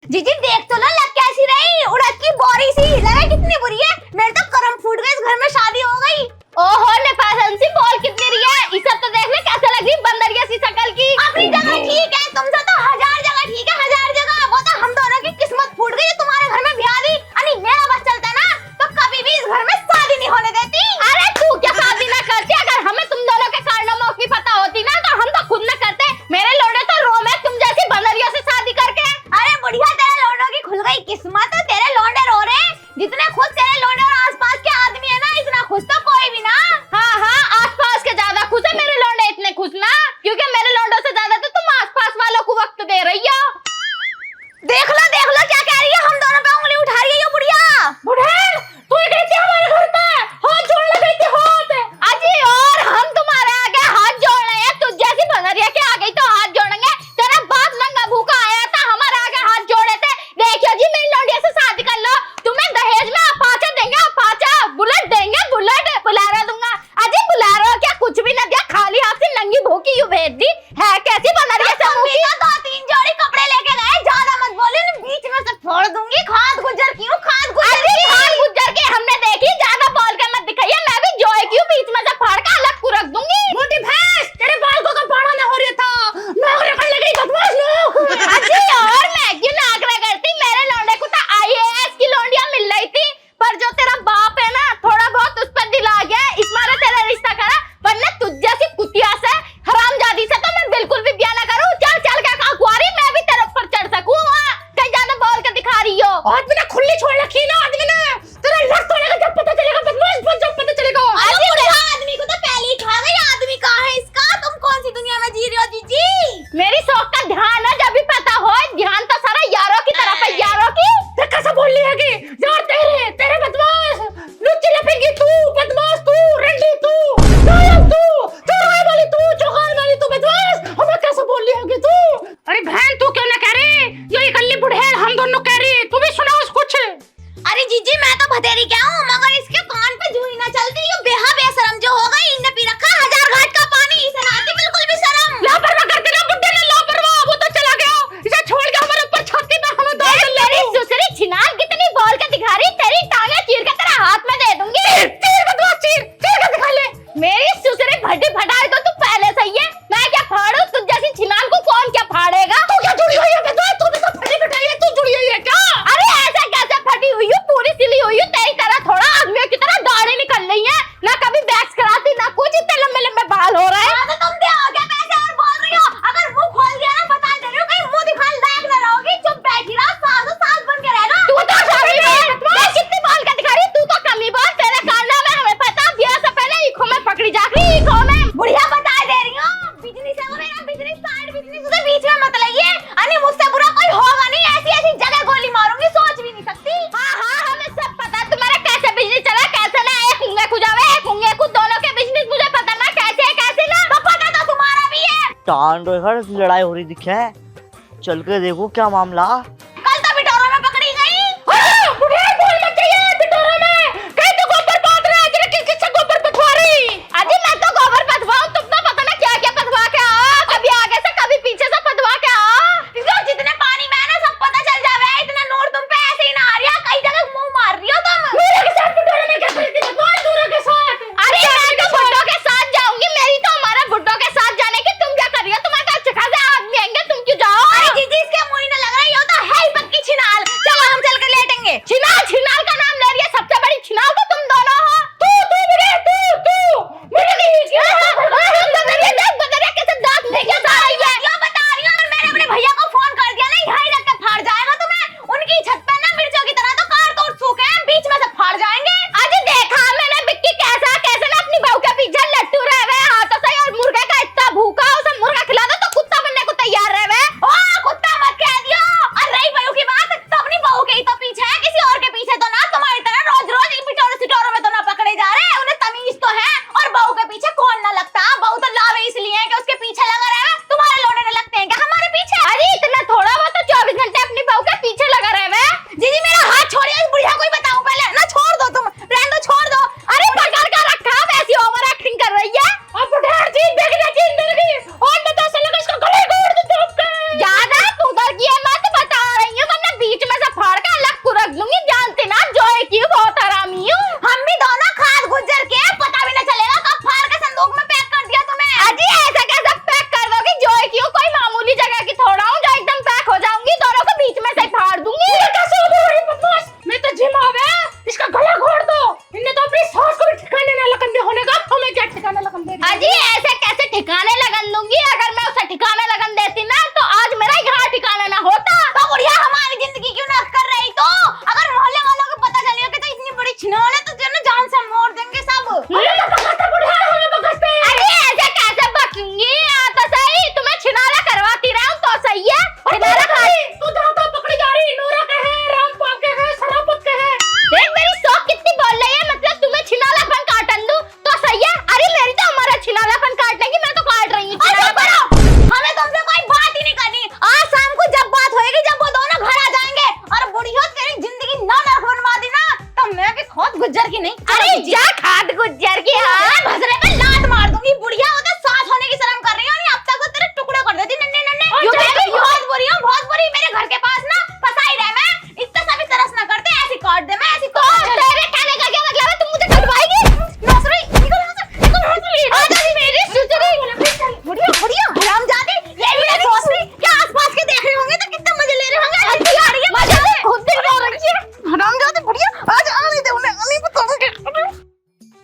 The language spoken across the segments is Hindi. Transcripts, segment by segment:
जीजी देख तो लो लग कैसी रही, उड़द की बोरी सी लगे कितनी बुरी है। मेरे तो करम फूट गए, इस घर में शादी हो गई। ओहो नेपाल सी बोल कितनी रही है, इस सब तो देख ले कैसे लग रही बंदरिया सी शकल की। अपनी जगह ठीक है, तुमसे तो हजार जगह ठीक है, हजार जगह। वो तो हम दोनों की किस्मत फूट गई, तुम्हारे घर में ब्याह दी। अरे मेरा बस चलता ना तो कभी भी इस घर में शादी नहीं होने देती। अरे तू क्या शादी ना करती, अगर हमें तुम दोनों के कारनामों की पता होती ना तो हम तो खुद न करते। मेरे लोड़े तो रोम है तुम जैसी बंदरियों से शादी करके। अरे बुढ़िया तेरे लोंडों की खुल गई किस्मत, तेरे लोंडे रो रहे। जितने खुश तेरे लोंडे और आसपास के आदमी है ना, इतना खुश तो कोई भी ना। हाँ आसपास के ज्यादा खुश है मेरे लोंडे, इतने खुश ना, क्योंकि मेरे लोंडों से ज्यादा तो तुम आसपास वालों को वक्त दे रही हो। देख लो क्या कह रही है, हम दोनों पे उंगली उठा रही है ये बुढ़िया। बुढ़ैन तू गई थी हमारे घर पे, हाथ जोड़ने गई थी हाथ। अजी और हम तुम्हारे आगे हाथ जोड़ रहे हैं, तू जैसी बंदरिया के आ गई तो हाथ जोड़ेंगे। तेरा बाप नंगा भूखा आया था, हमारे आगे हाथ जोड़े थे। देखियो जी मेरी लौंडिया से शादी कर लो, तुम्हें दहेज में अपाचा देंगे, अपाचा बुलेट देंगे, बुलेट बुलेरो दूंगा। अजी बुलेरो क्या कुछ भी न दिया, खाली हाथ से नंगी भूखी यूं भेज दी है। कैसी बंदरिया से मुखी, दो तीन जोड़ी कपड़े लेके गए, ज्यादा मत बोले, बीच में से फोड़ दूंगी। खाद गुजर की हूँ, खाद गुजर की। खान गुजर के हमने देखी, ज्यादा बोल के मत दिखाइए, मैं भी जोए की हूँ, बीच में से फाड़ के अलग को रख दूंगी। मोटी भैंस, तेरे बाल को कपाड़ा ना हो रहा था, नौकरी कर लगी बदमाश लोग। अजी और मैं क्यों नागरा करती, मेरे लौंडे को तो आईएएस की लौंडिया मिल रही थी, पर जो तेरा बाप है ना थोड़ा बहुत उस पर दिल आ गया, इस मारे तेरा रिश्ता करा, वरना तुझ जैसी कुतिया से हरामजादी से तो मैं बिल्कुल भी ब्याह ना करूं। चल चल के कुंवारी मैं भी तेरे ऊपर चढ़ सकूं, कहीं ज्यादा बोल के दिखा रही हो। आदमी ने खुली छोड़ रखी ना, आदमी ने तेरा लग तोड़ेगा जब पता चलेगा, बदमाश बन जब पता चलेगा। अरे बुढ़िया आदमी को तो पहले ही खा गई, आदमी कहाँ है इसका? तुम कौन सी दुनिया में जी रही हो जीजी? मेरी शौक का ध्यान है, जब भी पता हो ध्यान तो सारा यारों की तरफ है, यारों की। कैसा बोल रही है कि यार तेरे तेरे बदमाश, लुच्ची लफेंगी तू, बदमाश तू, रंडी तू, नायक तू, चौगाल वाली तू, चौगाल वाली तू, बदमाश। हमें कैसे बोल रही है कि तू? अरे बहन तू क्यों ना कह रही, ये इकल्ली बुढ़ेल हम दोनों कह रही, तू भी सुनाओ कुछ। अरे जीजी मैं तो भतेरी क्या हूँ, मगर इसके कान पे जूई ना चलती। ये बेहा बेशरम जो हो गई, इनने पी रखा 1000 घाट का पानी, इसे ना आती बिल्कुल भी शर्म। लापरवाह कर दिया बुड्ढे ने, लापरवाह। वो तो चला गया, इसे छोड़ के हमारे ऊपर छाती पे हमें दो मिल तेरी सुसरी छिनार कितनी बोल के दिखा रही, तेरी टांगे चीर के तेरा हाथ में दे दूंगी। चीर बदमाश, चीर चीर के दिखा ले। मेरी सुसरी भड्डी फटाए तो तू पहले सही है, मैं क्या फाड़ू? तुझ जैसी छिनार को कौन क्या फाड़ेगा? तू क्या जुड़ी हुई है बदमाश? तू भी तो फटी फटाई है, तू जुड़ी हुई है क्या? अरे ऐसे कैसे फटी हुई हूँ, पूरी सिली हुई हूँ, तेरी तरह थोड़ा आदमियों की तरह दाढ़ी निकल रही है, ना कभी वैक्स कराती ना कुछ, इतने लंबे लंबे बाल हो रहे हैं। तो तुम क्या हो गया पैसे और बोल रही हो? अगर मुंह खोल दिया ना बता दे रही हूँ, कहीं मुंह दिखाने लायक न रहोगी। चुप बैठी रहो, सास बन के रहना। तू तो कमी बोल, मैं कितनी बोल के दिखा रही, तू तो कमी बोल, तेरे कारनामे हमें पता, ब्याह से पहले ईखों में पकड़ी जा रही, ईखों में। बुढ़िया बता दे रही हूँ, बिजनेस है वो मेरा, बिजनेस साइड बिजनेस, उसे बीच में मत लाइए। अरे मुझसे बुरा कोई होगा नहीं, ऐसी ऐसी जगह गोली मारूंगी, सोच भी नहीं सकती। हाँ हमें सब पता तुम्हारा कैसे बिजनेस चला, कैसे ना, एक उंगली खुजावे एक उंगली को, दोनों के बिजनेस मुझे पता ना कैसे है कैसे ना। तो पता तो तुम्हारा भी है। टांड घर लड़ाई हो रही दिखे, चल के देखो क्या मामला। कल तो बिटोरा में पकड़ी गई। बुढ़िया बोल मत जाइए बिटोरा में, कहीं तो गोबर बांध रहा है, किससे गोबर पथवा रही? अजी मैं तो गोबर पथवाऊं, तुम तो पता ना क्या क्या पथवा के आओ, कभी आगे से कभी पीछे से पथवा के आओ। जितने पानी में है ना सब पता चल जावे, इतना नूर तुम पे ऐसे ही ना आ रही है, कई जगह मुंह मार रही हो तुम। मेरे के साथ बिटोरा में क्या करती है? बहुत दूर के साथ। अरे मैं तो बुड्ढों के साथ जाऊंगी, मेरी तो हमारा बुड्ढों के साथ जाने की, तुम क्या कर रही हो? तुम्हारे तो अच्छे खासे आदमी आएंगे, तुम क्यों जाओ? अरे जीजी इसके मुंह ही ना लग रही हो तो है गुज्जर की नहीं। अरे जा खाद गुज्जर की। हाँ भसरे पे लात मार दूंगी बुढ़िया, वो तो सास होने की शर्म कर रही है, अब तक तो तेरे टुकड़े कर देती नन्हे नन्हे। यूं देखो, बहुत बुरी हूं, बहुत बुरी। मेरे घर के पास ना फसाई रहे, मैं इतना सा भी तरस ना करते, ऐसी काट दे मैं, ऐसी तो तेरे कहने का क्या मतलब है? तुम मुझे कटवाएगी? नौसरी निकल यहाँ से, निकल यहाँ से। आजा मेरी सुसरी। बुढ़िया बुढ़िया हरामजादी, ये भी है नौसरी। क्या आसपास के देख रहे होंगे तो कितना मजे ले रहे होंगे। अच्छी आ रही है मजे से, खुद दिल हो रही है। हरामजादी बुढ़िया, आज आने दे उन्हें, नहीं बताऊंगी।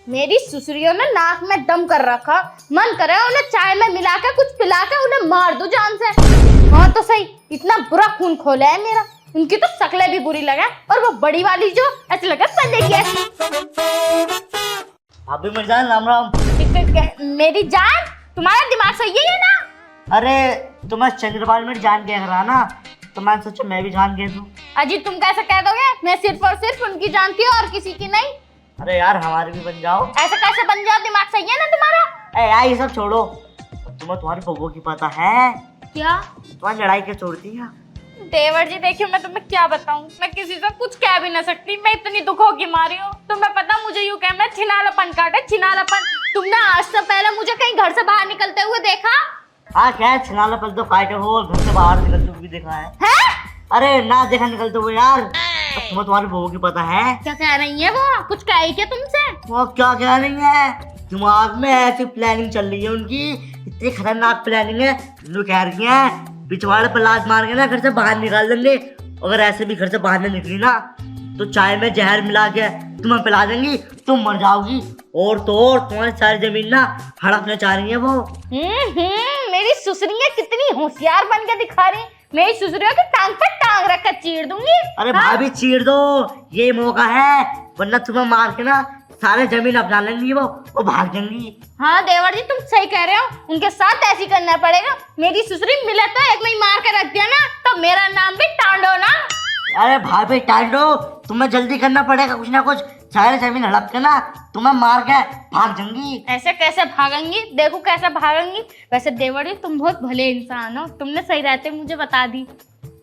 मेरी सुसरियों ने नाक में दम कर रखा, मन करे उन्हें चाय में मिला के कुछ पिला के उन्हें मार दो जान से। हाँ तो सही, इतना बुरा खून खोला है मेरा। उनकी तो शक्लें भी बुरी लगे, और वो बड़ी वाली जो ऐसे लगे पल्ले की ऐसी। भाभी मिर्जान राम राम। मेरी जान, तुम्हारा दिमाग सही है ये ना? अरे तुम्हें चंद्रपाल में जान के रहा ना, तो मैं सोचा मैं भी जान के दूं। अजी तुम कैसे कह दोगे? मैं सिर्फ और सिर्फ उनकी जानती हूँ और किसी की नहीं। अरे यार हमारे भी बन जाओ। ऐसे कैसे बन जाओ? दिमाग सही है ना तुम्हारा? ए यार ये सब छोड़ो, तुम्हें तुम्हारी बहू की पता है क्या? तुम्हारी लड़ाई क्या छोड़ती है? देवर जी देखिए, मैं तुम्हें क्या बताऊं, मैं किसी से कुछ कह भी ना सकती, मैं इतनी दुखों की मारी हूँ। तुम्हें पता मुझे यूं कह, मैं छिनालापन काटे, छिनालापन। तुमने आज से पहले मुझे कहीं घर से बाहर निकलते हुए देखा हाँ क्या है, छिनाला पल तो काटे हो, घर से बाहर निकलते हुए भी देखा है। अरे ना देखा निकलते हुए यार। अब तुम्हें तुम्हारी बहू की पता है। क्या कह रही है वो? कुछ कही क्या तुमसे? वो क्या कह रही है, दिमाग में ऐसी प्लानिंग चल रही है उनकी, इतनी खतरनाक प्लानिंग है। जो कह रही है पिछवाड़े पर लात मार के ना घर से बाहर निकाल देंगे, अगर ऐसे भी घर से बाहर नहीं निकली ना तो चाय में जहर मिला के तुम्हें पिला देंगी, तुम मर जाओगी। और तो और तुम्हारी सारी जमीन ना हड़पने चाह रही है वो। मेरी सुसरियां कितनी होशियार बन के दिखा रही। मेरी सुसरियों की टांग पर टांग रख कर चीर दूंगी। अरे भाभी चीर दो, ये मौका है, वरना तुम्हें मार के ना सारे जमीन अपना लेंगी वो भाग जाएंगी। हाँ देवर जी तुम सही कह रहे हो, उनके साथ ऐसी करना पड़ेगा। मेरी सुसरी मिले तो एक में ही मार के रख दिया ना तो मेरा नाम भी टांडो ना। अरे भाभी टांडो, तुम्हें जल्दी करना पड़ेगा कुछ ना कुछ, सारे जमीन हड़प के ना तुम्हें मार के भाग जाएंगी। ऐसे कैसे भागेंगी? देखो कैसे भागेंगी। वैसे देवर जी तुम बहुत भले इंसान हो, तुमने सही रहते मुझे बता दी।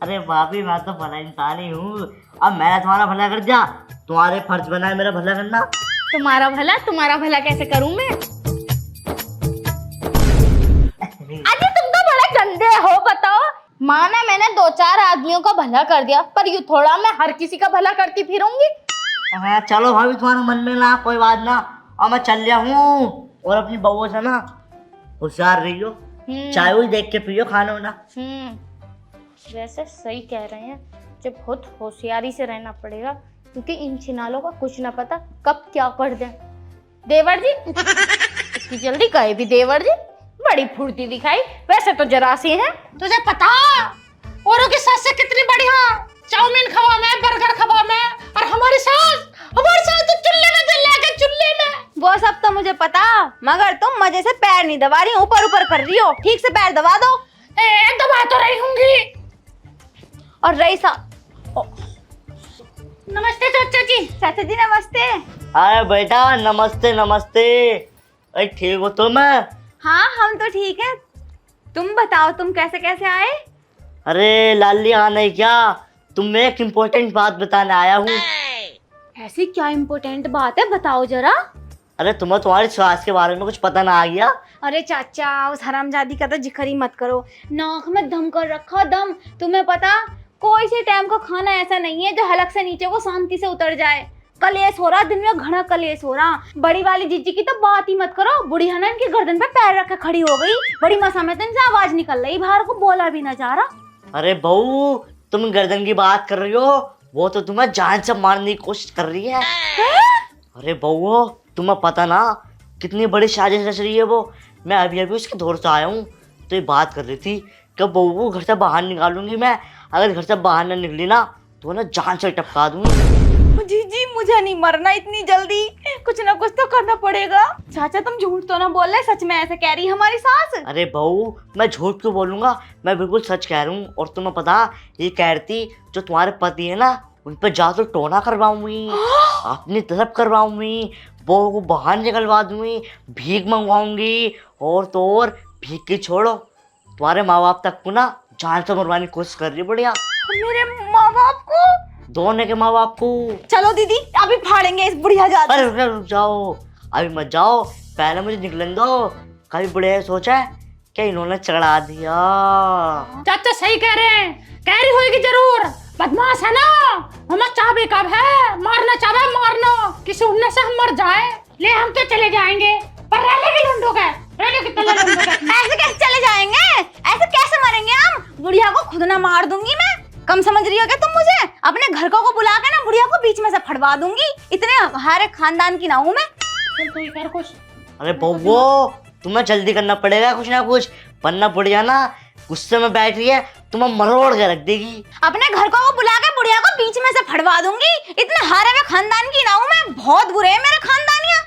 अरे भाभी मैं तो भला इंसान ही हूँ, अब मैंने तुम्हारा भला कर दिया, तुम्हारे फर्ज बना है मेरा भला करना। तुम्हारा भला कैसे करूं मैं? अजी तुम तो बड़े गंदे हो, बताओ। माना मैंने 2-4 आदमियों का भला कर दिया, पर यूं थोड़ा मैं हर किसी का भला करती फिरूंगी। हाँ चलो भाभी तुम्हारे मन में ना कोई बात ना, और मैं चल रहा हूँ। और अपनी बहू से ना होशियार रहियो, चाय हुई देख के पियो खाना ना। वैसे सही कह रहे हैं, जब बहुत होशियारी से रहना पड़ेगा, क्योंकि इन छिनालों का कुछ ना पता कब क्या कर दे। देवर जी इतनी जल्दी कहे भी देवर जी, बड़ी फुर्ती दिखाई। वैसे तो जरा सी है। तुझे पता औरों की सास से कितनी बढ़िया चाउमीन खवा में, बर्गर खवा में, और हमारी सास तो चुल्ले में जल के चुल्ले में। वो सब तो मुझे पता, मगर तुम मजे से पैर नहीं दबा रही, ऊपर ऊपर कर रही हो। ठीक से पैर दबा दो। दबा तो रही होंगी। और रही सा नमस्ते चाचा जी। चाचा जी नमस्ते। अरे बेटा नमस्ते नमस्ते। अरे ठीक हो तुम? हाँ हम तो ठीक है, तुम बताओ तुम कैसे कैसे आए? अरे लाली आना क्या, तुम्हें एक इम्पोर्टेंट बात बताने आया हूँ। ऐसी क्या इम्पोर्टेंट बात है, बताओ जरा। अरे तुम्हें तुम्हारी स्वास्थ्य के बारे में कुछ पता ना आ गया? अरे चाचा उस हरामजादी का तो जिक्र ही मत करो, नाक में दम कर रखा दम। तुम्हें पता कोई से टाइम का खाना ऐसा नहीं है जो हलक से नीचे को शांति से उतर जाए। कलेश हो रहा, दिन में घना कलेश हो रहा। बड़ी वाली जीजी की तो बात ही मत करो, बुढ़िया ना इनके गर्दन पे पैर रख के खड़ी हो गई। बड़ी मसा में तो इनसे आवाज निकल रही, बाहर को बोला भी ना जा रहा। अरे बहू तुम गर्दन की बात कर रही हो, वो तो तुम्हें जान से मारने की कोशिश कर रही है। अरे बहू तुम्हें पता ना कितनी बड़ी साजिश रच रही है वो। मैं अभी अभी उसके दौर से आया हूँ, तो ये बात कर रही थी कि बहू को घर से बाहर निकालूंगी मैं, अगर घर से बाहर न निकली ना तो ना जान से टपका दूंगी। जीजी मुझे नहीं मरना इतनी जल्दी, कुछ ना कुछ तो करना पड़ेगा। चाचा तुम झूठ तो ना बोल रहे, सच में ऐसे कह रही हमारी सास? अरे बहू मैं झूठ क्यों बोलूंगा, मैं बिल्कुल सच कह रहा हूँ। और तुम्हें पता ये कह रही थी जो तुम्हारे पति है ना उन पर जादू टोना करवाऊंगी, अपनी तरफ करवाऊंगी, बहू को बाहर निकलवा दूंगी, भीख मंगवाऊंगी। और तो और भीख की छोड़ो, तुम्हारे माँ बाप तक को ना जान से मरवाने की कोशिश कर रही है। बढ़िया मेरे माँ बाप को? दोनों के माँ बाप को। चलो दीदी अभी फाड़ेंगे इस बुढ़िया जात। अरे रुक जाओ, अभी मत जाओ, पहले मुझे निकलने दो। कभी बुढ़िया ने सोचा है क्या इन्होंने चढ़ा दिया। चाचा सही कह रहे हैं, कह रही होगी जरूर, बदमाश है ना, हमें चाबी कब है, मारना चाहे मारना, किसी उड़ने से हम मर जाए, ले हम तो चले जाएंगे, पर रहने के लुंडो का, रहने के तले लुंडो का। ऐसे कैसे चले जाएंगे, ऐसे कैसे मरेंगे हम? बुढ़िया को खुद ना मार दूंगी मैं, कम समझ रही हो क्या तुम मुझे? अपने घर को बुला के ना बुढ़िया को बीच में से फड़वा दूंगी, इतने हमारे खानदान की ना हूं मैं। चल तू ही कर कुछ। अरे बउओ, तुम्हें जल्दी करना पड़ेगा कुछ ना कुछ, वरना बुढ़िया ना गुस्से में बैठ रही है, तुम्हें मरोड़ के रख देगी। अपने घर को बुला के बुढ़िया को बीच में से फड़वा दूंगी, इतने हारे हुए खानदान की ना हूं मैं, बहुत बुरे हैं मेरे खानदानिया।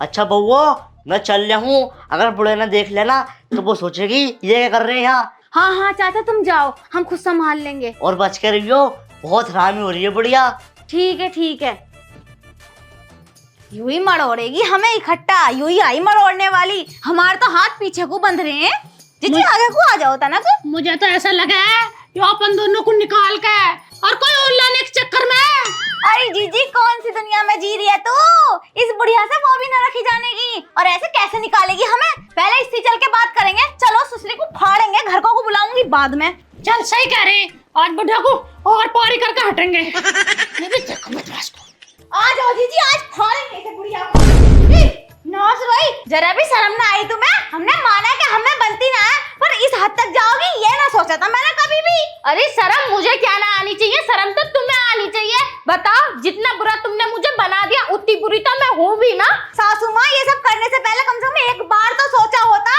अच्छा बउओ, मैं चल रहा हूँ, अगर बुढ़िया ने देख लेना तो वो सोचेगी ये क्या कर रहे हैं यहाँ। हाँ हाँ चाचा तुम जाओ, हम खुद संभाल लेंगे। और बच के रहियो, बहुत हरामी हो रही है बुढ़िया। ठीक है ठीक है। यूं ही मरोड़ेगी हमें इकट्ठा, यूं ही आई मरोड़ने वाली। हमारे तो हाथ पीछे को बंध रहे हैं। जीजी आगे को आ जाओ तना को। मुझे तो ऐसा लगा है ये अपन दोनों को निकाल के और कोई और लाने के चक्कर में। अरे जीजी कौन सी दुनिया में जी रही है तू? इस बुढ़िया से वो भी न रखी जानेगी, और ऐसे कैसे निकालेगी हमें? पहले इससे चल के बात करेंगे। चलो सुसली को फाड़ेंगे, घर को बुलाऊंगी बाद में। चल सही कह रहे, आज बुढ़ा को और पारी करके हटेंगे। ये भी देखो बदमाश को। आ जाओ जीजी, आज फाड़ेंगे इसे बुढ़िया को। नौस भाई जरा भी शर्म ना आई तुम्हें? हमने माना कि हमें बनती ना है, पर इस हद तक जाओगी ये ना सोचा था मैंने कभी भी। अरे शर्म मुझे क्या ना आनी चाहिए, शर्म तो तुम्हें आनी चाहिए। बताओ जितना बुरा तुमने मुझे बना दिया उतनी बुरी तो मैं हूँ भी ना। सासू माँ ये सब करने से पहले कम से कम एक बार तो सोचा होता।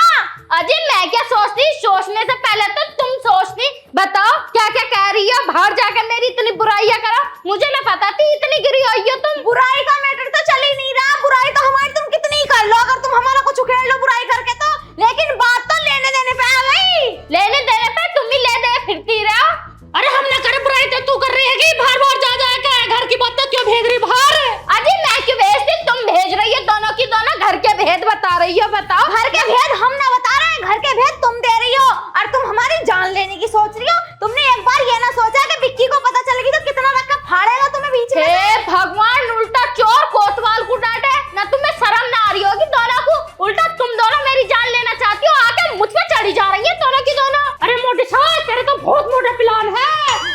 अजय मैं क्या सोचती, सोचने से पहले तो तुम सोचती। बताओ क्या क्या कह रही हो, बाहर जाकर मेरी इतनी बुराइयां करो, मुझे ना पता थी इतनी गिरी हुई हो तुम। बुराई का मैटर तो चल ही नहीं रहा, बुराई तो हमारी तुम कितनी ही कर लो, अगर तुम हमारा कुछ उखेड़ लो बुराई करके तो, लेकिन बात तो लेने देने पे आ गई। लेने देने पे तुम ही ले दे फिरती रहो। अरे हमने करे बुराई तो तू कर रही है कि बाहर बाहर जा जा के घर की बात तो क्यों भेज रही बाहर? अजय मैं क्यों भेजती, तुम भेज रही हो, दोनों की दोनों घर के भेद बता रही हो। बताओ घर के भेद हम ना बता रहे हैं, घर के भेद तुम दे रही हो, और तुम हमारी जान लेने की सोच रही हो। तुमने एक बार ये ना सोचा कि विक्की को पता चलेगी तो कितना रख के फाड़ेगा तुम्हें बीच में। हे भगवान, उल्टा चोर कोतवाल को डांटे ना, तुम्हें शर्म ना आ रही होगी दोनों को? उल्टा तुम दोनों मेरी जान लेना चाहती हो, आके मुझ पे चढ़ी जा रही है दोनों की दोनों। अरे मोटी सास, तेरे तो बहुत मोटा प्लान है,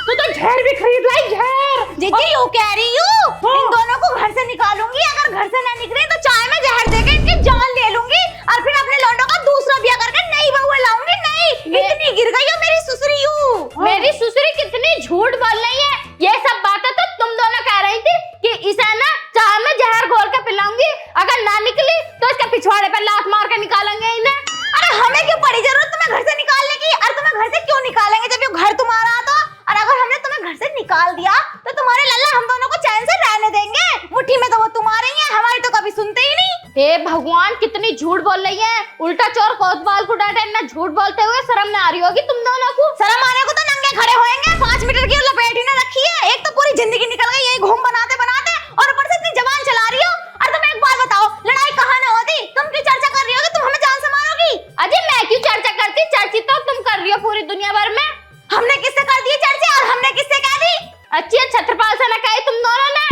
तू तो जहर भी खरीद लाई, जहर। जीजी यू कह रही हूँ इन दोनों को घर से निकालूंगी, अगर घर से ना निकले तो चाय में जहर देके इनकी जान ले लूंगी, और फिर अपने लौंडों का दूसरा ब्याह करके नई बहू लाऊंगी। नहीं इतनी गिर गई हो मेरी सुसरी यू। मेरी सुसरी कितनी झूठ बोल रही है, ये सब बातें तो तुम दोनों कह रही थी कि इसे ना चाय में जहर घोल के पिलाऊंगी, अगर ना निकली तो इसके पिछवाड़े पे लात मार के निकालेंगे इन्हें। अरे हमें क्यों पड़ी जरूरत तुम्हें घर से निकालने की? और तुम्हें घर से क्यों निकालेंगे जब ये घर तुम्हारा तो? और अगर हमने तुम्हें घर से निकाल दिया तो तुम्हारे लल्ला हम दोनों को चैन से रहने देंगे? मुट्ठी में तो वो तुम्हारे ही है, हमारी तो कभी सुनते ही नहीं। हे भगवान, कितनी झूठ बोल रही है, उल्टा चोर कोतवाल को डांटे ना, झूठ बोलते हुए शर्म ना आ रही होगी तुम दोनों को? शर्म आने को तो नंगे खड़े होएंगे, 5 मीटर की लपेट ही ना रखी है, एक तो पूरी जिंदगी निकल गई यही घूम बनाते बनाते, और ऊपर से इतनी जबान चला रही हो। और तुम एक बात बताओ, लड़ाई कहाँ ना होती? तुम क्यों चर्चा कर रही हो कि तुम हमें जान से मारोगी? अजय मैं क्यों चर्चा करती, चर्चित तो तुम कर रही हो पूरी दुनिया भर में। हमने किससे कर दिए चर्चा और हमने किससे कह दी? अच्छी छत्रपाल से न कही तुम दोनों ने।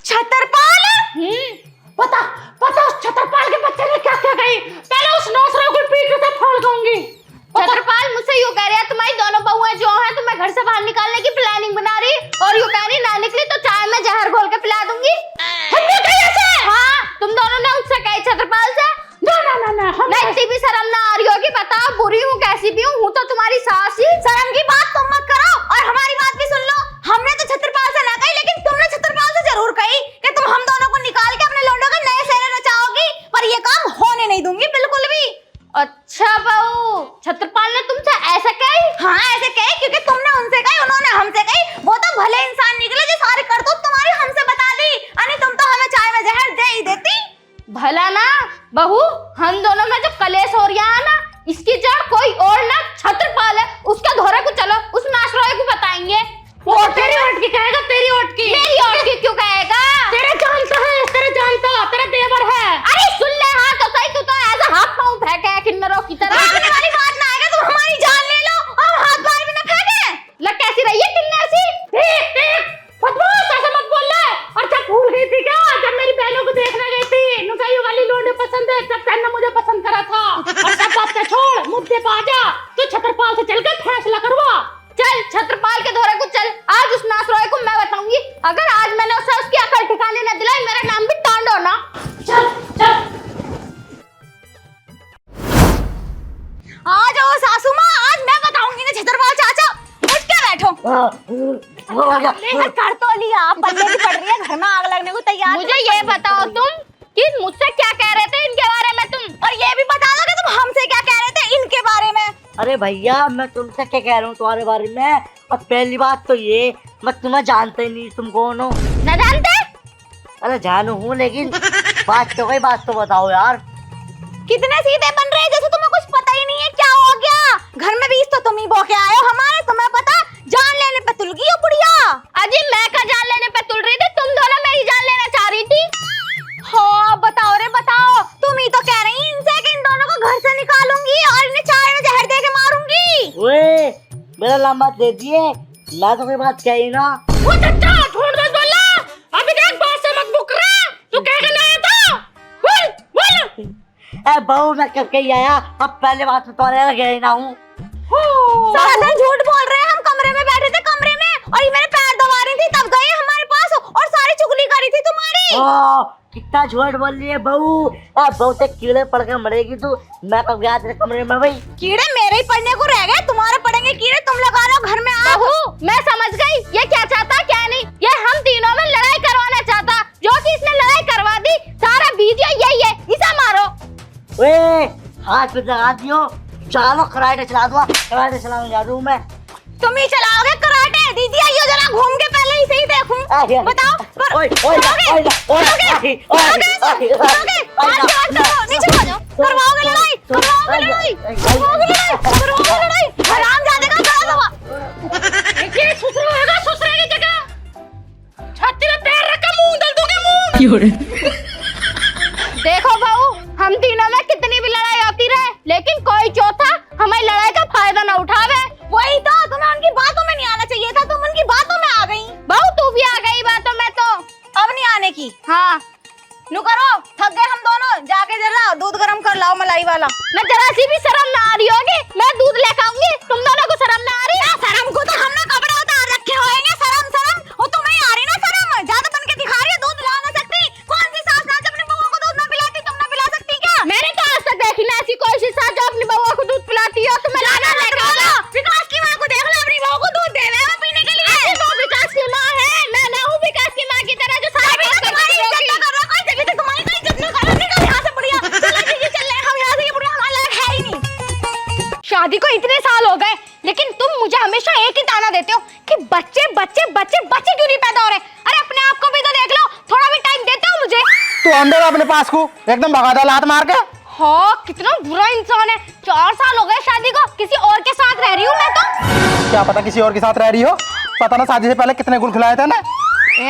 छत्रपाल? पता पता उस छत्रपाल के बच्चे ने क्या क्या कही, पहले उस नौसरा को पीठ से फाड़ दूंगी। छत्रपाल मुझसे यूं कह रहा है तुम्हारी दोनों बहुएं जो हैं तुम्हें घर से बाहर निकालने की प्लानिंग बना रही, और यूं कह रही ना निकली तो चाय में जहर घोल के पिला दूंगी। हमने कही ऐसे? हाँ तुम दोनों ने उससे कही छत्रपाल से। ना ना ना ना हम नहीं इतनी भी शर्म ना आ रही होगी? बताओ बुरी हूँ कैसी भी हूँ तो तुम्हारी सास ही। शर्म की बात तुम मत करो और हमारी बात भी सुन लो। हमने तो छत्रपाल से ना कही, लेकिन तुमने छत्रपाल से जरूर कही कि तुम हम दोनों को निकाल के अपने लौंडों का नए सेरे रचाओगी, पर ये काम होने नहीं दूंगी बिल्कुल भी। अच्छा बहू, छत्रपाल ने तुमसे ऐसा कही? हाँ ऐसे कही, क्योंकि तुमने उनसे कही, उन्होंने हमसे कही। वो तो भले इंसान निकले जो सारी करतूत तुम्हारी हमसे बता दी, यानी तुम तो हमें चाय में जहर दे ही देती। भला ना बहू, हम दोनों में जो कलेश हो रहा है ना, इसकी जड़ कोई और ना छत्रपाल है, उसके धोरे को चलो, उस नाशरोए को बताएंगे। वो तेरी ओट की कहेगा, तेरी ओट की। मेरी ओट की क्यों कहेगा? तेरे जानता है, तेरे जानता, तेरा देवर है। अरे सुन ले, हाँ तो सही, तू तो ऐसा हाथ पांव फेंके किन्नरों की तरह। भागने वाली बात ना आएगा, तुम हमारी जान ले लो और हाथ बाहर भी ना फेंके। लग कैसी रही है किन्नर सी? ठीक लेकिन कर तो लिया, पल्ले की पड़ रही है, घर में आग लगने को तैयार। मुझे ये बताओ तुम कि मुझसे क्या कह रहे थे इनके बारे में तुम, और ये भी बता दो कि तुम हमसे क्या कह रहे थे इनके बारे में। अरे भैया मैं तुमसे क्या कह रहा हूँ तुम्हारे बारे में। और पहली बात तो ये, मैं तुम्हें जानता ही नहीं, तुम कौन हो। न जानते? अरे जानू हूँ लेकिन बात तो बताओ यार। कितने सीधे बन रहे हैं जैसे तुम्हें कुछ पता ही नहीं है। क्या हो गया? घर में बीस तो तुम ही बो के आए हो हमारे, तुम्हें पता जान लेने पे तुल गई हो बुढ़िया। अजी मैं का जान लेने पे तुल रही थी, तुम दोनों मेरी जान लेना चाह रही थी। हाँ बताओ रे बताओ, तुम ही तो कह रही इनसे कि इन दोनों को घर से निकालूंगी और इन्हें चाय में जहर दे के मारूंगी। ओए मेरा लंबा दे दिए, मैं तो कोई बात कही ना। वो चचा छोड़ दो बोला, अभी देख बात से मत मुक रहा, तू क्या कहना आया था? बोल। ए बहू मैं कब के आया, अब पहले बात तो तुम्हारे गया ही ना हूँ। सारा दिन झूठ बोल रहे हैं, हम कमरे में बैठे थे कमरे में और ये मेरे पैर दबा रही थी, तब गए हमारे पास और सारी चुगली करी थी तुम्हारी। कितना झूठ बोल रही है बहू। बहू से कीड़े पड़ के मरेगी तू। मैं कब गया तेरे कमरे में भाई? कीड़े मेरे ही पड़ने को रह गए, तुम्हारे पड़ेंगे कीड़े, तुम लगा रहे हो घर में आग। बहू मैं समझ गई ये क्या चाहता क्या नहीं, ये हम तीनों में लड़ाई करवाना चाहता, जो कि इसने लड़ाई करवा दी। सारा वीडियो यही है, इसे मारो। ओए हाथ पे लगा दियो, चलो कराटे चला दूंगा, कराटे चलाने जा रहा हूँ मैं। तुम ही चलाओगे कराटे? दीदी आइयो जरा घूम के पहले ही सही देखूं। बताओ ओए ओए नीचे आ जाओ, करवाओगे लड़ाई, करवाओगे लड़ाई, करवाओगे लड़ाई, करवाओगे लड़ाई। हरामजादे का गला दबा। ये ससुर होगा, ससुर की जगह छाती में पैर रख के मुंह डाल दूंगी मुंह। देखो बहू, हम तीनों में कितनी भी लड़ाई होती रहे, लेकिन कोई चौथा हमारी लड़ाई का फायदा न उठावे। वही तो, तुम्हें उनकी बातों में नहीं आना चाहिए था, तुम उनकी बातों में आ गई। बहू तू भी आ गई बातों में तो। अब नहीं आने की। हाँ नु करो, थक गए हम दोनों, जाके जरा दूध गर्म कर लाओ मलाई वाला। मैं जरा सी भी शर्म ना आ रही होगी, मैं दूध लेकर आऊंगी, तुम दोनों को शर्म ना आ रही? शर्म को तो हमने कपड़े उतार रखे होंगे, शर्म वो तुम्हें आ रही ना शर्म, ज्यादा बन के दिखा रही है। दूध ला ना सकती? कौन सी सास ना अपनी बहू को दूध ना पिलाती, तुम ना पिला सकती क्या? मैंने तो आज तक देखी ना ऐसी कोई सी सास जो अपनी बहू को दूध पिलाती हो। तुम्हें लाना लेकर आओ। विकास की माँ को देख लो, अपनी बहू को दूध दे रहे हैं पीने के लिए। वो विकास की माँ है, मैं ना हूँ विकास की माँ की तरह जो सारा काम तुम्हारी करती इज्जत होगी। ना कर रहा कोई, तभी तो तुम्हारी कोई इज्जत नहीं कर रहा। निकल यहाँ से बुढ़िया, चलो दीदी चल रहे हैं हम यहाँ से, ये बुढ़िया हमारे लायक है ही नहीं। शादी को इतने साल हो गए, लेकिन तुम मुझे हमेशा एक ही ताना देते हो कि बच्चे बच्चे बच्चे बच्चे क्यों नहीं पैदा हो रहे। अरे अपने आप को भी तो देख लो, थोड़ा भी टाइम देते हो मुझे। तू अंदर अपने पास को एकदम भगा दे लात मार के। हाँ कितना बुरा इंसान है। 4 साल हो गए शादी को, किसी और के साथ रह रही हूँ मैं तो। क्या पता किसी और के साथ रह रही हो, पता ना शादी से पहले कितने गुल खिलाए थे ना।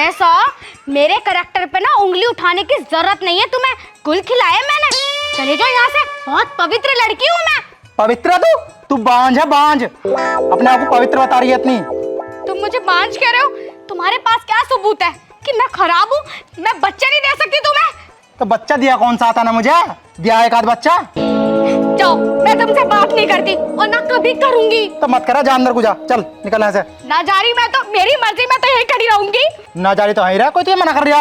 ऐसा मेरे करैक्टर पे ना उंगली उठाने की जरूरत नहीं है तुम्हें, गुल खिलाए मैंने। चले जाओ यहाँ से, बहुत पवित्र लड़की हूँ मैं। पवित्र तू बांझ है बांझ, अपने आप को पवित्र बता रही है इतनी। तुम मुझे बांझ कह रहे हो? तुम्हारे पास क्या सबूत है कि मैं खराब हूँ? मैं बच्चे नहीं दे सकती तुम्हें। तो बच्चा दिया कौन सा आता ना मुझे, दिया एक आध बच्चा। जाओ, मैं तुमसे बात नहीं करती और ना कभी करूंगी। तो मत करा, जा अंदर को जा, चल निकल यहाँ से। ना जा रही मैं तो, मेरी मर्जी, मैं तो यही खड़ी रहूंगी। ना जा रही तो है रहा, कोई तुझे मना कर रहा।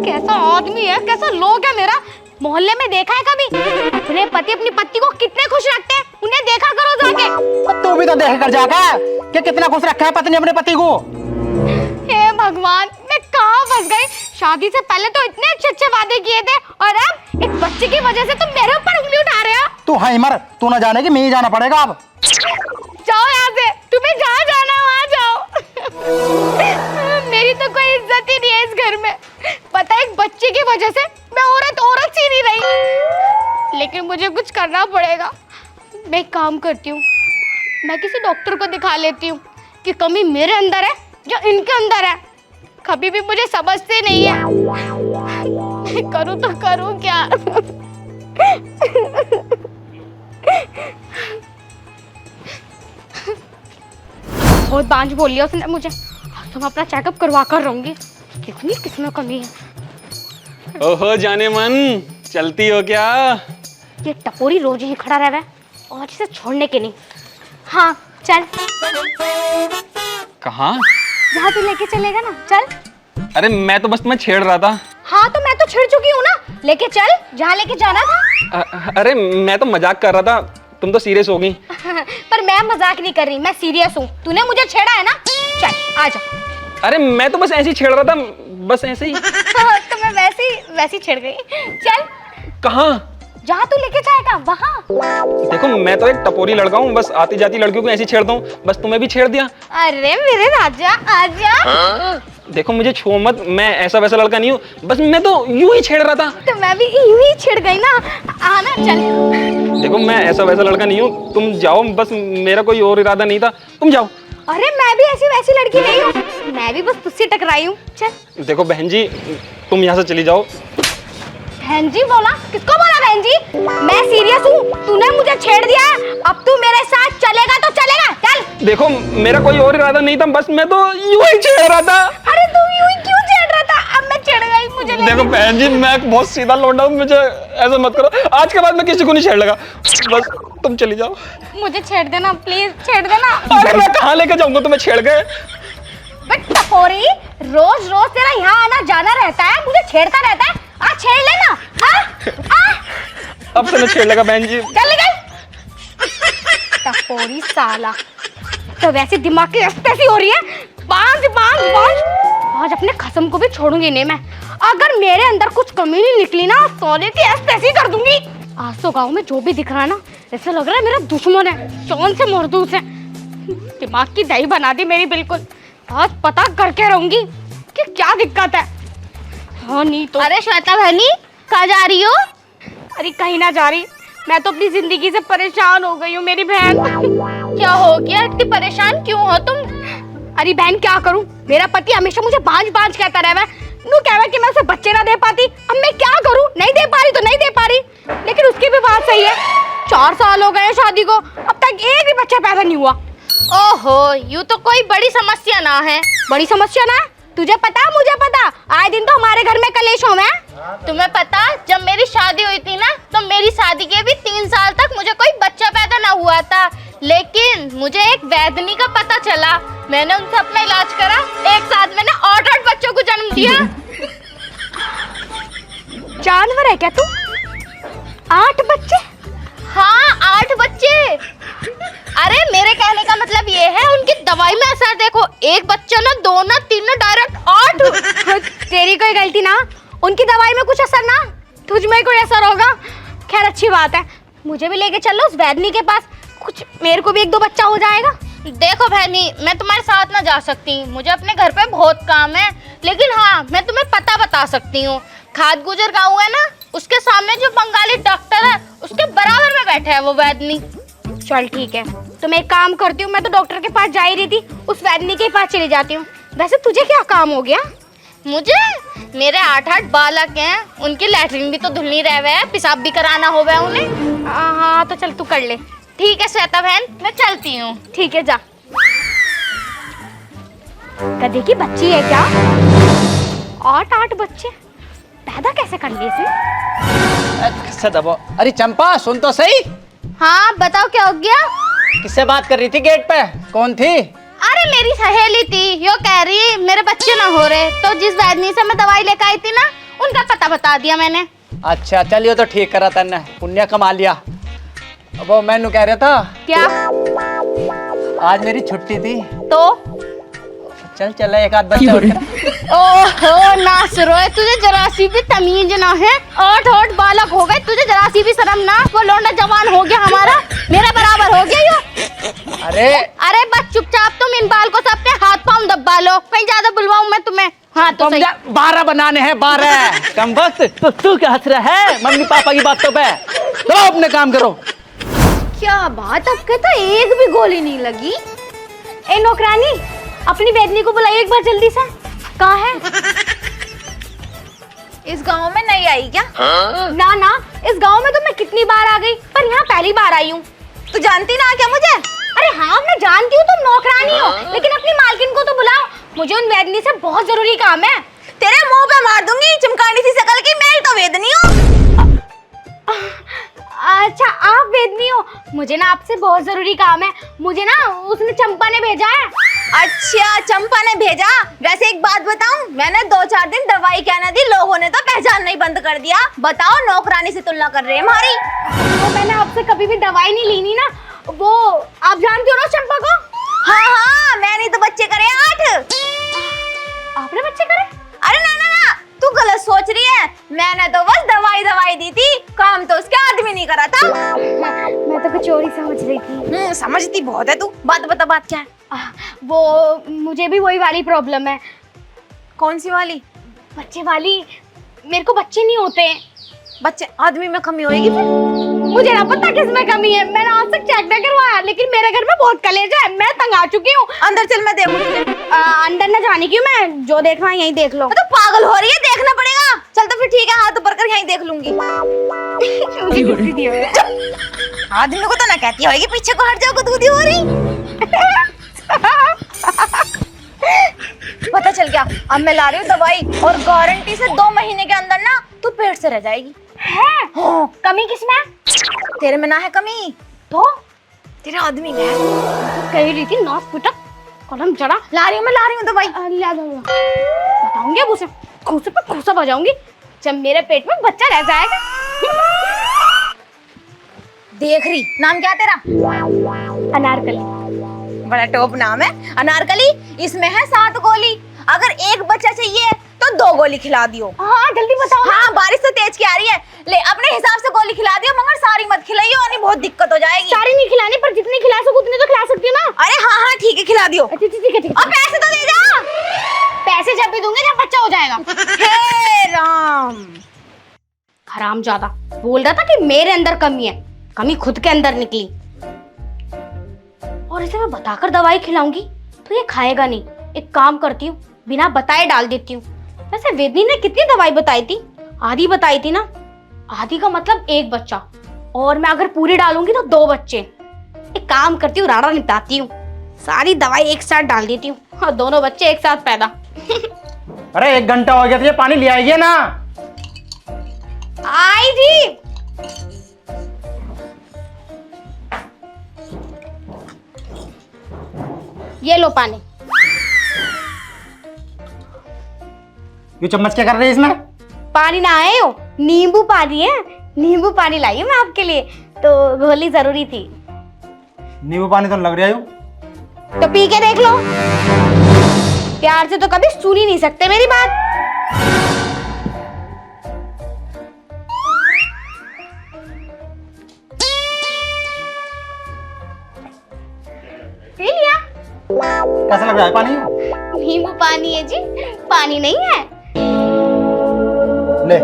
कैसा आदमी है, कैसा लोग है मेरा। मोहल्ले में देखा है कभी? अपने पति अपनी पत्नी को कितने खुश रखते हैं, उन्हें देखा करो जाके। तू भी तो देख कर जाकर कि कितना खुश रखा है पत्नी अपने पति को। हे भगवान, मैं कहाँ फंस गई। शादी से पहले तो इतने अच्छे अच्छे वादे किए थे और अब एक बच्चे की वजह से तुम मेरे ऊपर उंगली उठा रहे हो। तू है मर, तू ना जाने की मैं ही जाना पड़ेगा अब। जाओ यहाँ से, तुम्हें जहाँ जाना वहाँ जाओ। मेरी तो कोई इज्जत ही नहीं है इस घर में। पता है एक बच्चे की वजह से मैं औरत सी नहीं रही, लेकिन मुझे कुछ करना पड़ेगा। मैं एक काम करती हूँ, मैं किसी डॉक्टर को दिखा लेती हूँ कि कमी मेरे अंदर है जो इनके अंदर है। कभी भी मुझे समझते नहीं है। करूँ तो करूँ क्या? बहुत बांझ बोल लिया उसने मुझे। तुम अपना चेकअप करवा कर रहूंगी, कितनी किस्में कमी है। ओहो जाने मन, चलती हो क्या? ये टपोरी रोज ही खड़ा रह रहा है और इसे छोड़ने के नहीं। हाँ चल। कहाँ? जहाँ तू लेके चलेगा ना, चल। अरे मैं तो बस तुम्हें छेड़ रहा था। हाँ तो मैं तो छिड़ चुकी हूँ ना, लेके चल जहाँ लेके जाना था। अरे मैं तो मजाक कर रहा था, तुम तो सीरियस हो गई। पर मैं मजाक नहीं कर रही, मैं सीरियस हूँ। तूने मुझे छेड़ा है ना? चल आ जा। अरे मैं तो बस ऐसे ही छेड़ रहा था, बस ऐसे ही। तो मैं वैसी छेड़ गई। चल कहाँ? जहाँ तू लेके जाएगा वहाँ। देखो मैं तो एक टपोरी लड़का हूँ, बस आती जाती लड़कियों को ऐसे ही छेड़ता हूँ, बस तुम्हें भी छेड़ दिया। अरे मेरे राजा आजा। देखो मुझे छो मत, मैं ऐसा वैसा लड़का नहीं हूँ, बस मैं तो यूं ही छेड़ रहा था। तो मैं भी यूं ही छिड़ गई ना। आना चल। देखो मैं ऐसा वैसा लड़का नहीं हूँ, तुम जाओ, बस मेरा कोई और इरादा नहीं था, तुम जाओ। अरे मैं भी ऐसी वैसी लड़की नहीं हूँ, मैं भी बस तुझसे टकराई हूँ। चल। देखो बहन जी, तुम यहाँ से चली जाओ। बहन जी बोला? किसको बोला बहन जी? मैं सीरियस हूँ, तूने मुझे छेड़ दिया है, अब तू मेरे साथ चलेगा तो चलेगा। चल। देखो मेरा कोई और इरादा नहीं था, बस मैं तो यूं ही छेड़ रहा था। अरे तू यूं ही क्यों छेड़ रहा था? अब मैं चिढ़ गई, मुझे देखो बहन जी, मैं बहुत सीधा लौंडा हूँ, मुझे ऐसा मत करो। आज के बाद मैं किसी को नहीं छेड़ लगा, बस तुम चली जाओ। मुझे छेड़ देना प्लीज, छेड़ देना। अरे मैं कहाँ लेके जाऊंगा तुम्हें छेड़ के? बट टपोरी, रोज रोज तेरा यहाँ आना जाना रहता है, मुझे छेड़ता रहता है। आ छेड़ लेना। अब तो मैं छेड़ लगा बहन जी। चल गई टपोरी साला। तो वैसे दिमाग की ऐसी हो रही है। बांध बांध बांध। आज अपने खसम को भी छोड़ूंगी नहीं मैं। अगर मेरे अंदर कुछ कमी नहीं निकली ना, सोने की ऐसी कर दूंगी। आज तो गांव में जो भी दिख रहा है ना, ऐसा लग रहा है मेरा दुश्मन है, कौन से मरदूस है। दिमाग की दही बना दी मेरी बिल्कुल। आज पता करके रहूंगी कि क्या दिक्कत है। हाँ नहीं तो। अरे श्वेता बहनी, कहाँ जा रही हो? अरे कहीं ना जा रही, मैं तो अपनी जिंदगी से परेशान हो गई हूँ मेरी बहन। क्या हो गया? इतनी परेशान क्यों हो तुम? अरे बहन क्या करूं, मेरा पति हमेशा मुझे बांझ बांझ कहता रहा है। नू कह रहा कि मैं उसे बच्चे ना दे पाती। अब मैं क्या करूं? नहीं दे पा रही तो नहीं दे पा रही, लेकिन उसकी भी बात सही है। 4 साल हो गए शादी को, अब तक एक भी बच्चा पैदा नहीं हुआ। ओहो, यूँ तो कोई बड़ी समस्या ना है। बड़ी समस्या ना है? तुझे पता मुझे पता, आए दिन तो हमारे घर में कलेश हो में। तुम्हें पता, जब मेरी शादी हुई थी ना, तो मेरी शादी के भी 3 साल तक मुझे कोई बच्चा पैदा ना हुआ था, लेकिन मुझे एक वैद्यनी का पता चला। मैंने उनसे अपना इलाज करा, एक साथ मैंने 8 बच्चों को जन्म दिया। जानवर है क्या तू? 8 बच्चे? हाँ, 8 बच्चे। अरे मेरे कहने का मतलब ये है, उनकी दवाई में असर देखो, एक बच्चा ना, 2 ना, 3 ना, डायरेक्ट 8। तेरी कोई गलती ना, उनकी दवाई में कुछ असर ना, तुझ में कोई असर होगा। खैर अच्छी बात है, मुझे भी लेके चलो उस वैद्यनी के पास, कुछ मेरे को भी 1-2 बच्चा हो जाएगा। देखो बहनी, मैं तुम्हारे साथ ना जा सकती, मुझे अपने घर पे बहुत काम है, लेकिन हाँ मैं तुम्हें पता बता सकती हूँ। खाद गुजर गाँव है ना, उसके सामने जो बंगाली डॉक्टर है, उसके बराबर में बैठे है वो वैद्यनी। चल ठीक है, तो मैं एक काम करती हूँ, मैं तो डॉक्टर के पास जा ही रही थी, उस वैद्यनी के पास चली जाती हूँ। वैसे तुझे क्या काम हो गया? मुझे, मेरे 8 बालक हैं, उनकी लैट्रिन भी तो धुलनी रह गए है, पेशाब भी कराना हो गया उन्हें। हाँ तो चल तू कर ले। ठीक है श्वेता बहन, मैं चलती हूँ। ठीक है जा। गधे की बच्ची है क्या? 8 बच्चे पैदा कैसे कर लिए इसने? अरे चंपा सुन तो सही। हाँ बताओ क्या हो गया? किससे बात कर रही थी गेट पे? कौन थी? अरे मेरी सहेली थी, यो कह रही मेरे बच्चे ना हो रहे, तो जिस वैद्यनी से मैं दवाई लेकर आई थी ना, उनका पता बता दिया मैंने। अच्छा चलिए, तो ठीक करा तन्ने, पुण्य कमा लिया। अब वो मैनू कह रहा था क्या? आज मेरी छुट्टी थी, तो चल चला एक आध बच्चा और करा। ओहो नासरोए, तुझे जरा सी भी तमीज ना है। 8 बालक हो गए, तुझे जरा सी भी शर्म ना? वो लौंडा जवान हो गया हमारा, मेरा बराबर हो गया यो। अरे बस चुपचाप तुम इन बाल को सब अपने हाथ पाँव दबा लो, कहीं ज्यादा बुलवाऊं मैं तुम्हें? हाँ तो सही। 12 बनाने हैं, 12 कम वक्त। तो तू क्या हंस रहा है मम्मी पापा की बातों पे? चलो अपने काम करो। क्या बात, अब कहता एक भी गोली नहीं लगी। ए नौकरानी, अपनी वैद्यनी को बुलाइए एक बार जल्दी से। कहाँ है? इस गांव में नहीं आई क्या? ना ना, इस गांव में तो मैं कितनी बार आ गई, पर यहाँ पहली बार आई हूँ। तू जानती ना क्या मुझे? अरे हाँ मैं जानती हूँ तुम नौकरानी हो, लेकिन अपनी मालकिन को तो बुलाओ, मुझे उन वैद्यनी से बहुत जरूरी काम है। तेरे मुंह पे मार दूंगी चिमकानी सी शकल की, मैं तो वेदनी हूँ। अच्छा आप वेदनी हो, मुझे ना आपसे बहुत जरूरी काम है। मुझे ना उसने चंपा ने भेजा है। अच्छा चंपा ने भेजा? वैसे एक बात बताऊं, मैंने 2-4 दिन दवाई कहना दी, लोगों ने तो पहचान नहीं बंद कर दिया। बताओ नौकरानी से तुलना कर रहे हैं हमारी। तो मैंने आपसे कभी भी दवाई नहीं ली ना, वो आप जानती हो ना चंपा को? हाँ हाँ, मैंने तो बच्चे करे 8। आपने बच्चे करे? अरे ना ना ना, तू गलत सोच रही है। मैंने तो बस दवाई दी थी, काम तो उसके आदमी नहीं करा था। मैं तो कुछ और ही समझ रही थी। समझती बहुत है तू। बात बता, बात क्या है? वो मुझे भी वही वाली प्रॉब्लम है। कौन सी वाली? बच्चे वाली। मेरे को बच्चे नहीं होते। बच्चे आदमी में कमी होएगी फिर? मुझे ना पता किसमें कमी है, मैंने आज तक चेक नहीं करवाया, लेकिन मेरे घर में बहुत कलेजा है, मैं तंग आ चुकी हूँ। अंदर चल, मैं देखूँ तुझे। अंदर न जाने की, मैं जो देखना है यहीं देख लो। तो पागल हो रही है, देखना पड़ेगा। चल तो फिर ठीक है, हाथ ऊपर कर यहीं देख लूंगी। आदमी को तो ना कहती होगी पीछे को हट जाओ, गुदगुदी हो रही। पता चल गया। अब मैं ला रही हूँ दवाई, और गारंटी से 2 महीने के अंदर ना तू पेट से रह जाएगी। है? हाँ। कमी किसमें? तेरे में ना है कमी तो तेरे आदमी में है। कह रही थी नाक फुटक कलम चढ़ा। ला रही हूँ, मैं ला रही हूँ दवाई। ला दो, बताऊंगी अब उसे, घूसे पे घूसा बजाऊंगी जब मेरे पेट में बच्चा रह जाएगा। देख रही, नाम क्या तेरा? अनारकली। बड़ा टॉप नाम है अनारकली। इसमें है 7 गोली। अगर 1 बच्चा चाहिए तो 2 गोली खिला दियो। हाँ जल्दी बताओ। हाँ, बारिश तो तेज की आ रही है, ले अपने हिसाब से गोली खिला दियो, मगर सारी मत खिलाइयो, नहीं बहुत दिक्कत हो जाएगी। सारी नहीं खिलानी, पर जितनी खिला सकूं उतनी तो खिला सकती हूँ ना। अरे हाँ हाँ ठीक है, खिला दियो। ठीक है। और पैसे तो दे जा। पैसे जब भी दूंगे जब बच्चा हो जाएगा। हे राम, हरामजादा बोल रहा था कि मेरे अंदर कमी है, कमी खुद के अंदर निकली। और इसे मैं बताकर दवाई खिलाऊंगी तो ये खाएगा नहीं। एक काम करती हूँ, बिना बताए डाल देती हूँ। वैसे वेदनी ने कितनी दवाई बताई थी? आधी बताई थी ना। आधी का मतलब 1 बच्चा, और मैं अगर पूरी डालूंगी तो 2 बच्चे। एक काम करती हूँ, राड़ा निपटाती हूँ, सारी दवाई एक साथ डाल देती हूँ और दोनों बच्चे एक साथ पैदा। अरे 1 घंटा हो गया, तो ये पानी ले आइए ना। आई जी। ये लो पानी। ये चम्मच क्या कर रही है इसमें? पानी ना आए हो, नींबू पानी है। नींबू पानी लाई हूँ मैं आपके लिए, तो गोली जरूरी थी। नींबू पानी तो लग रहा है। तो पी के देख लो। प्यार से तो कभी सुन ही नहीं सकते मेरी बात। पी लिया। कैसा लग रहा है पानी? नींबू पानी है जी, पानी नहीं है। ले।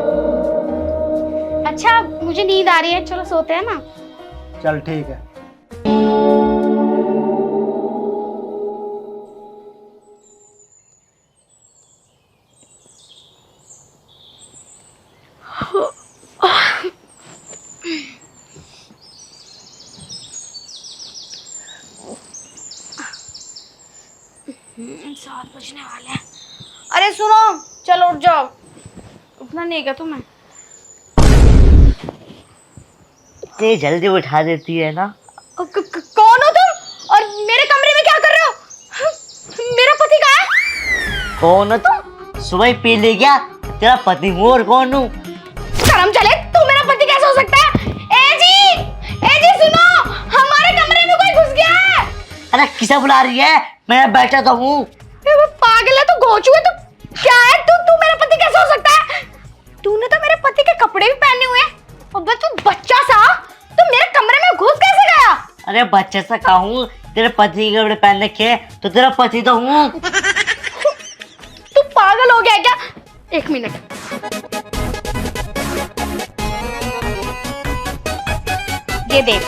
अच्छा, मुझे नींद आ रही है, चलो सोते हैं ना। चल ठीक है। सात बजने वाले हैं। अरे सुनो, चलो उठ जाओ। उठना नहीं क्या तुम्हें? इतनी जल्दी उठा देती है ना। कौन हो तुम और मेरे कमरे में क्या कर रहे हो? मेरा पति कहाँ है? कौन हो तुम? सुबह ही पी ले गया, तेरा पति हूँ और कौन हूँ? शर्म चले, तू मेरा पति कैसे हो सकता है? ए जी सुनो, हमारे कमरे में कोई घुस गया है। अरे किसे बुला रही है? मैं बैठा तो हूँ। पागल है, तो गोचू है, तो क्या है? तू मेरा पति कैसे हो सकता है? तूने तो मेरे पति के कपड़े भी पहने हुए हैं, और बस तू बच्चा सा, तू मेरे कमरे में घुस कैसे गया? अरे बच्चे सा कहा हूँ, तेरे पति के कपड़े पहन रखे तो तेरा पति तो हूँ। तू पागल हो गया क्या? 1 मिनट। ये देख।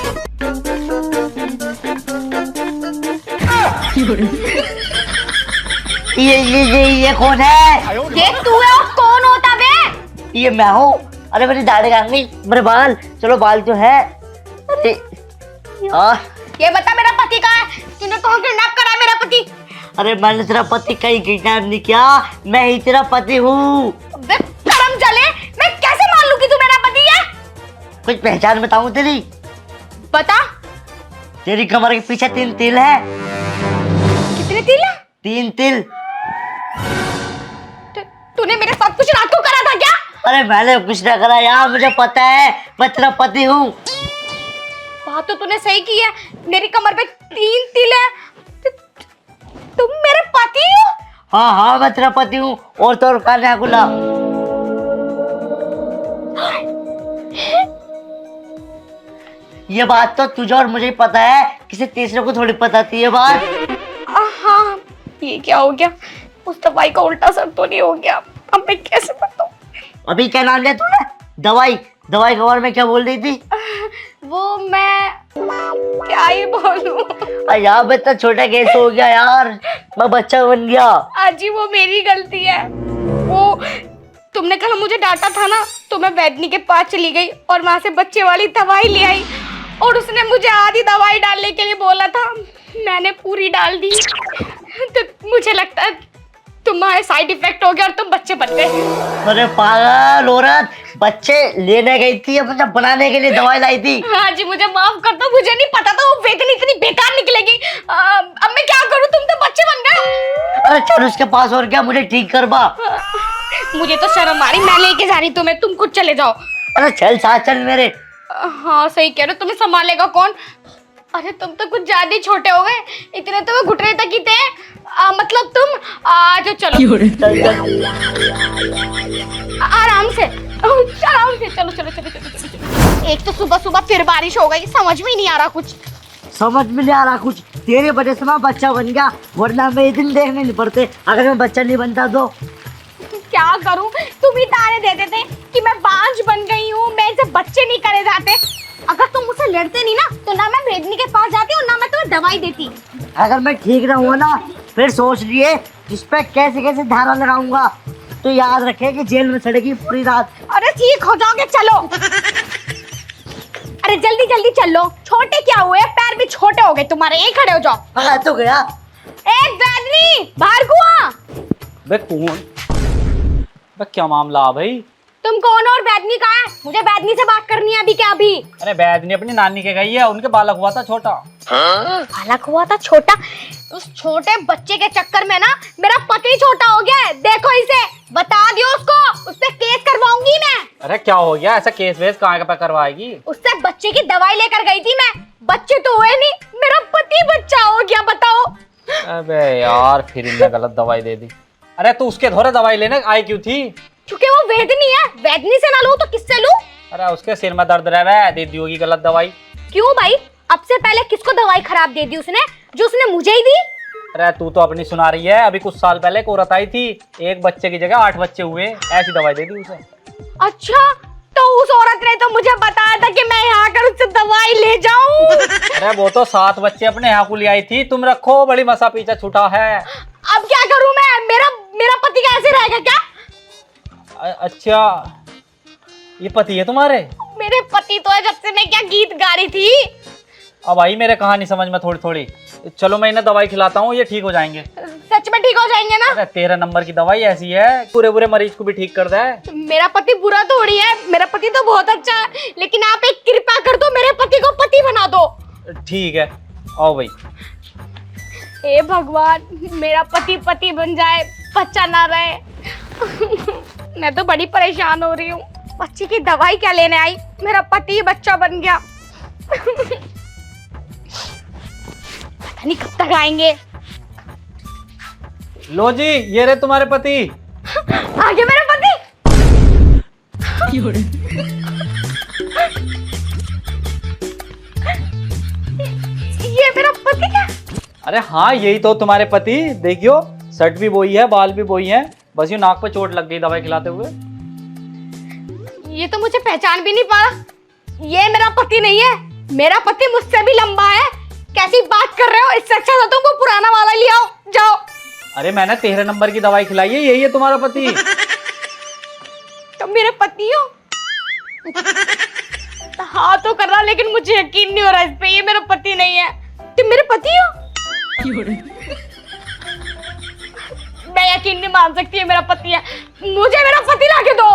ये कौन है? ये तू है और कौन होता बे? ये मैं हूँ। अरे मेरी दाढ़ी कहाँ गई? मेरे बाल, चलो बाल तो है। अरे ये बता मेरा पति कहाँ है? तूने कहा किडनैप करा है मेरा पति। अरे मैंने तेरा पति कहीं किडनैप नहीं किया, मैं ही तेरा पति हूँ। बे शर्म चले, मैं कैसे मान लूं कि तू मेरा पति है? कुछ पहचान बताऊँ तेरी? बता। तेरी कमर के पीछे 3 तिल है। कितने तिल है? 3 तिल। तूने मेरे साथ कुछ रात को करा था क्या? अरे मैंने कुछ ना करा यार, मुझे पता है, मैं तेरा पति हूँ। बात तो तूने सही की है, मेरी कमर पे 3 तिल है। तुम मेरे पति हो? हाँ हाँ मैं तेरा पति हूँ, और तो और कान्या गुला। ये बात तो तुझे और मुझे ही पता है, किसी तीसरे को थोड़ी पता थी ये बात। हाँ, ये क्या हो गया? उस दवाई का उल्टा असर तो नहीं हो गया? अब मैं कैसे बताऊं? अभी क्या नाम लिया तूने? दवाई दवाई के बारे में क्या बोल रही थी? वो मैं क्या ही बोलूं? यार इतना छोटा केस हो गया यार, मैं बच्चा बन गया। आजी वो मेरी गलती है। वो तुमने कल मुझे डांटा था ना, तो मैं वैद्यनी के पास चली गई और वहां से बच्चे वाली दवाई ले आई, और उसने मुझे आधी दवाई डालने के लिए बोला था, मैंने पूरी डाल दी। तो मुझे लगता है तुम्हारे साइड इफेक्ट हो गया और तुम बच्चे बन गए। अरे पागल औरत, बच्चे लेने गई थी या मतलब बनाने के लिए दवाई लाई थी? हाँ जी, मुझे माफ कर दो, मुझे नहीं पता था वो वेदनी इतनी बेकार निकलेगी। अब मैं क्या करूं, तुम तो बच्चे बन गए। अरे चल उसके पास, और क्या, मुझे ठीक कर बा। मुझे तो शर्म आ रही, मैं लेके जा रही तुम्हें, तुम खुद चले जाओ। अरे चल साथ चल मेरे। हाँ सही कह रहे हो, तुम्हें संभालेगा कौन? अरे तुम तो कुछ ज्यादा ही छोटे हो गए, इतने तो मैं घुटने तक ही थे। मतलब तुम जो चलो चल चल। आराम से आराम से चलो चलो चलो चलो चलो। एक तो सुबह सुबह फिर बारिश हो गई, समझ में ही नहीं आ रहा कुछ। समझ में नहीं आ रहा कुछ, तेरे वजह से मैं बच्चा बन गया, वरना मैं ये दिन देखने नहीं पड़ते अगर मैं बच्चा नहीं बनता तो। क्या करूं, तुम ही ताने देते थे कि मैं बांझ बन गई हूँ, मेरे से बच्चे नहीं करे जाते। अगर तुम मुझसे लड़ते नहीं ना, तो ना मैं वेदनी के पास जाती और ना मैं तुम्हें दवाई देती। अगर मैं ठीक रहूंगा ना, फिर सोच लिए जिस पे कैसे कैसे धारा लगाऊंगा, तो याद रखे कि जेल में सड़ेगी पूरी रात। अरे ठीक हो जाओगे, चलो। अरे जल्दी जल्दी चलो, छोटे क्या हुए, पैर भी छोटे हो गए तुम्हारे, यही खड़े हो जाओ। हाँ तो गया। एक वेदनी बाहर को आ। बे कौन? बे क्या मामला भाई? तुम कौन और वेदनी कहाँ है? मुझे वेदनी से बात करनी है अभी क्या अभी? अरे वैद्यनी अपनी नानी के गई है, उनके बालक हुआ था छोटा। बालक हुआ था छोटा? उस छोटे बच्चे के चक्कर में ना मेरा पति छोटा हो गया है। देखो इसे, बता दियो उसको, उस पे केस करवाऊंगी मैं। अरे क्या हो गया, ऐसा केस वेस कहाँ पे करवाएगी? उससे बच्चे की दवाई लेकर गई थी मैं, बच्चे तो हुए नहीं, मेरा पति बच्चा हो गया, बताओ। अबे यार फिर इनने गलत दवाई दे दी। अरे तू उसके धोरे दवाई लेने आई क्यों थी? क्योंकि वो वेदनी है, वेदनी से ना लूं तो किससे लूं? अरे उसके सिर में दर्द रहे, दे दी होगी गलत दवाई। क्यों भाई, अब से पहले किसको दवाई खराब दे दी उसने, जो उसने मुझे ही दी? अरे तू तो अपनी सुना रही है, अभी कुछ साल पहले एक औरत आई थी, एक बच्चे की जगह 8 बच्चे हुए, ऐसी दवाई दे दी उसे। अच्छा, तो उस औरत ने तो मुझे बताया था कि मैं यहाँ कर उससे दवाई ले जाऊं। अरे वो तो 7 बच्चे अपने यहाँ को ले आई थी, तुम रखो, बड़ी मसा पीछा छूटा है। अब क्या करूं मैं, मेरा पति कैसे रहेगा क्या? अच्छा ये पति है तुम्हारे? मेरे पति तो है जब से मैं क्या गीत गा रही थी। अब आई मेरे कहानी समझ में थोड़ी थोड़ी। चलो मैं इन्हें दवाई खिलाता हूँ, ये ठीक हो जाएंगे। सच में ठीक हो जाएंगे ना? अरे 13 नंबर की दवाई ऐसी है, पूरे बुरे मरीज को भी ठीक कर दे। मेरा पति बुरा थोड़ी है, मेरा पति तो बहुत अच्छा है, लेकिन आप एक कृपा कर दो, मेरे पति को पति बना दो। ठीक है आओ भाई। हे भगवान, मेरा पति पति बन जाए, बच्चा ना रहे। मैं तो बड़ी परेशान हो रही हूँ। बच्चे की दवाई क्या लेने आई, मेरा पति बच्चा बन गया। पता नहीं कब तक आएंगे। लो जी ये रहे तुम्हारे पति। आगे मेरा पति। ये मेरा पति क्या? अरे हाँ यही तो तुम्हारे पति, देखियो शर्ट भी बोई है, बाल भी बोई है, बस ये नाक पे चोट लग गई दवाई खिलाते हुए। ये तो मुझे पहचान भी नहीं पा रहा। ये मेरा पति नहीं है, मेरा पति मुझसे भी लंबा है। कैसी बात कर रहे हो, इससे अच्छा तो तुमको पुराना वाला ले आओ, जाओ। अरे मैंने 13 नंबर की दवाई खिलाई है, यही है तुम्हारा पति। तुम मेरे पति हो? हाँ तो कर रहा, लेकिन मुझे यकीन नहीं हो रहा इस पे, ये मेरा पति नहीं है। तुम मेरे पति हो? मैं यकीन नहीं मान सकती है मेरा पति है, मुझे मेरा पति लाके दो।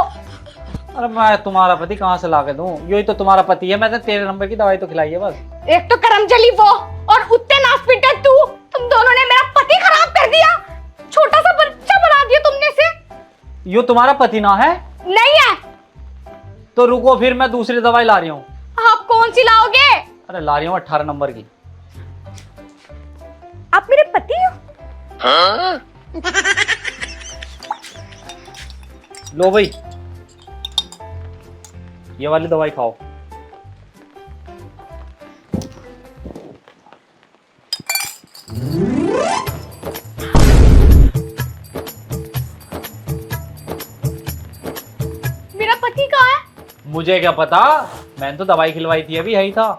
अरे मैं तुम्हारा पति कहाँ से ला के दूं, यही तो तुम्हारा पति है, मैंने 13 नंबर की दवाई तो खिलाई है बस। एक तो करमजली वो और उत्ते नासपीटा तू, तुम दोनों ने मेरा पति खराब कर दिया। छोटा सा बच्चा बना दिया तुमने से। यो तुम्हारा पति ना है? नहीं है। तो रुको फिर मैं दूसरी दवाई ला रही हूँ। आप कौन सी लाओगे? अरे ला रही हूँ 18 नंबर की। आप मेरे पति हो? लो भाई, ये वाली दवाई खाओ। मेरा पति कहाँ है? मुझे क्या पता, मैंने तो दवाई खिलवाई थी, अभी यही था।